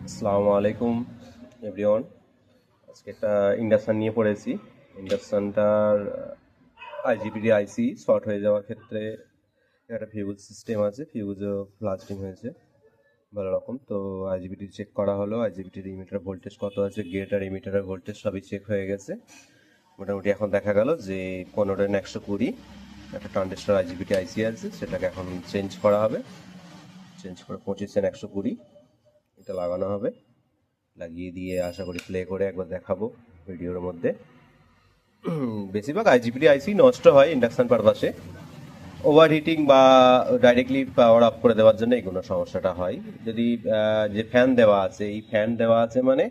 আসসালামু আলাইকুম এভরিওয়ান। আজকে একটা ইন্ডাকশান নিয়ে পড়েছি। ইন্ডাকশানটার আইজিবিটি আইসি শর্ট হয়ে যাওয়ার ক্ষেত্রে একটা ফিউজ সিস্টেম আছে, ফিউজও ব্লাস্টিং হয়েছে ভালো রকম। তো আইজিবিটি চেক করা হলো, আইজিবিটির ইমিটার ভোল্টেজ কত আছে, গেট আর ইমিটারের ভোল্টেজ সবই চেক হয়ে গেছে। মোটামুটি এখন দেখা গেল যে 15-120 একটা ট্রানজিস্টর আইজিবিটি আইসি আছে, সেটাকে এখন চেঞ্জ করা হবে। চেঞ্জ করে 25-120 এটা লাগানো হবে। লাগিয়ে দিয়ে আশা করি প্লে করে একবার দেখাবো ভিডিওর মধ্যে। বেশিরভাগ আইজিবিটি আইসি নষ্ট হয় ইন্ডাকশান পারপাসে, ওভার হিটিং বা ডাইরেক্টলি পাওয়ার অফ করে দেওয়ার জন্য এগুলো সমস্যাটা হয়। যদি যে ফ্যান দেওয়া আছে, এই ফ্যান দেওয়া আছে মানে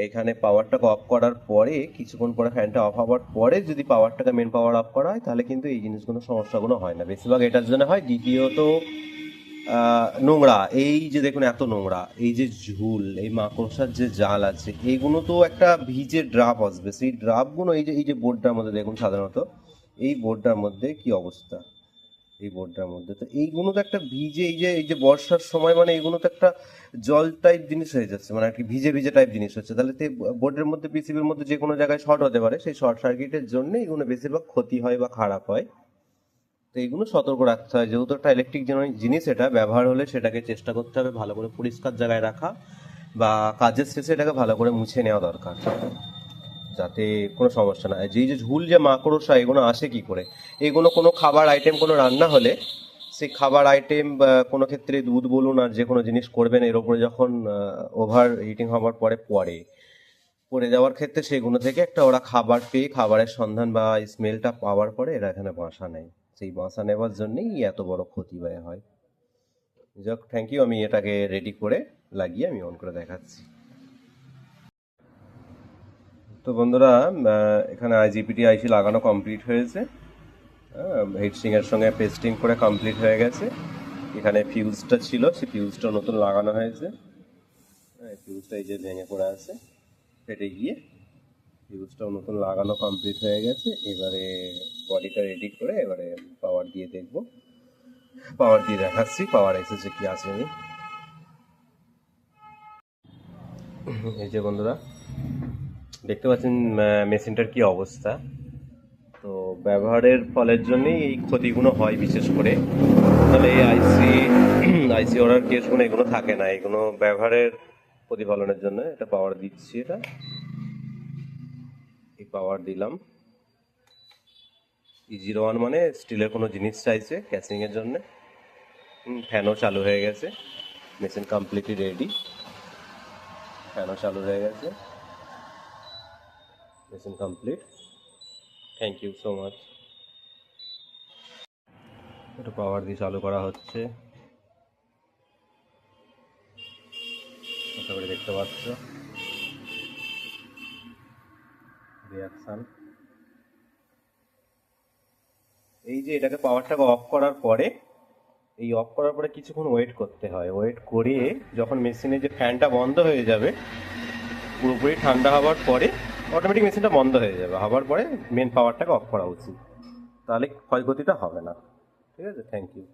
এখানে পাওয়ারটাকে অফ করার পরে কিছুক্ষণ পরে ফ্যানটা অফ হওয়ার পরে যদি পাওয়ারটাকে মেন পাওয়ার অফ করা হয় তাহলে কিন্তু এই জিনিসগুলো সমস্যাগুলো হয় না, বেশিরভাগ এটার জন্য হয়। দ্বিতীয়ত নোংরা, এই যে দেখুন এত নোংরা, এই যে ঝুল, এই মাকড়সার যে জাল আছে, এইগুলো তো একটা ভিজে ড্রাপ আসবে, সেই ড্রাপগুলো এই যে বোর্ডটার মধ্যে দেখুন, সাধারণত এই বোর্ডটার মধ্যে কি অবস্থা, এই বোর্ডটার মধ্যে তো এইগুলো তো একটা ভিজে, এই যে বর্ষার সময় মানে এইগুলো তো একটা জল টাইপ জিনিস হয়ে যাচ্ছে, মানে আর কি ভিজে ভিজে টাইপ জিনিস হচ্ছে। তাহলে তো বোর্ডের মধ্যে পিসিবির মধ্যে যে কোনো জায়গায় শর্ট হতে পারে, সেই শর্ট সার্কিটের জন্য এগুলো বেশিরভাগ ক্ষতি হয় বা খারাপ হয়। তো এইগুলো সতর্ক রাখতে হয়, যেহেতু একটা ইলেকট্রিক জিনিস, এটা ব্যবহার হলে সেটাকে চেষ্টা করতে হবে ভালো করে পরিষ্কার জায়গায় রাখা, বা কাজের শেষে এটাকে ভালো করে মুছে নেওয়া দরকার, যাতে কোনো সমস্যা না হয়। যেই যে ঝুল, যে মাকড়সা, এগুলো আসে কি করে, এগুলো কোনো খাবার আইটেম, কোনো রান্না হলে সেই খাবার আইটেম বা কোনো ক্ষেত্রে দুধ বলুন আর যে কোনো জিনিস করবেন, এর ওপরে যখন ওভার হিটিং হওয়ার পরে পড়ে যাওয়ার ক্ষেত্রে সেগুলো থেকে একটা ওরা খাবার পেয়ে, খাবারের সন্ধান বা স্মেলটা পাওয়ার পরে এরা এখানে বাসা নেয়। সেই বাসা নেওয়ার জন্যই এত বড় ক্ষতি হয়। যাক, থ্যাংক ইউ। আমি এটাকে রেডি করে লাগিয়ে আমি অন করে দেখাচ্ছি। তো বন্ধুরা, এখানে আইজিবিটি আইসি লাগানো কমপ্লিট হয়েছে, হিটসিংয়ের সঙ্গে পেস্টিং করে কমপ্লিট হয়ে গেছে। এখানে ফিউজটা ছিল, সেই ফিউজটা নতুন লাগানো হয়েছে। ফিউজটা এই যে ভেঙে পড়ে আছে, ফেটে গিয়ে ফিউজটাও নতুন লাগানো কমপ্লিট হয়ে গেছে। এবারে বডিটা রেডি করে এবারে পাওয়ার দিয়ে দেখবো, পাওয়ার দিয়ে দেখাচ্ছি পাওয়ার এসেছে কি আসেনি। এই যে বন্ধুরা দেখতে পাচ্ছেন মেশিনটার কি অবস্থা। তো ব্যবহারের ফলের জন্যই এই ক্ষতিগুলো হয় বিশেষ করে, তাহলে এই আইসি অর্ডার কেসগুলো এগুলো থাকে না, এগুলো ব্যবহারের প্রতিফলনের জন্য। এটা পাওয়ার দিচ্ছি, এটা এই পাওয়ার দিলাম। E01 মানে স্টিলের কোনো জিনিস চাইছে ক্যাচিংয়ের জন্য। ফ্যানও চালু হয়ে গেছে, মেশিন কমপ্লিটলি রেডি। ফ্যানও চালু হয়ে গেছে, machine complete. Thank you so much. এটা পাওয়ার দিয়ে চালু করা হচ্ছে, আশা করি দেখতে পাচ্ছ রিয়াকশান। এই যে এটাকে পাওয়ারটাকে অফ করার পরে, এই অফ করার পরে কিছুক্ষণ ওয়েট করতে হয়। ওয়েট করে যখন মেশিনে যে ফ্যানটা বন্ধ হয়ে যাবে, পুরোপুরি ঠান্ডা হওয়ার পরে অটোমেটিক মেশিনটা বন্ধ হয়ে যাবে, হওয়ার পরে মেন পাওয়ারটাকে অফ করা উচিত, তাহলে ক্ষয়ক্ষতিটা হবে না। ঠিক আছে, থ্যাংক ইউ।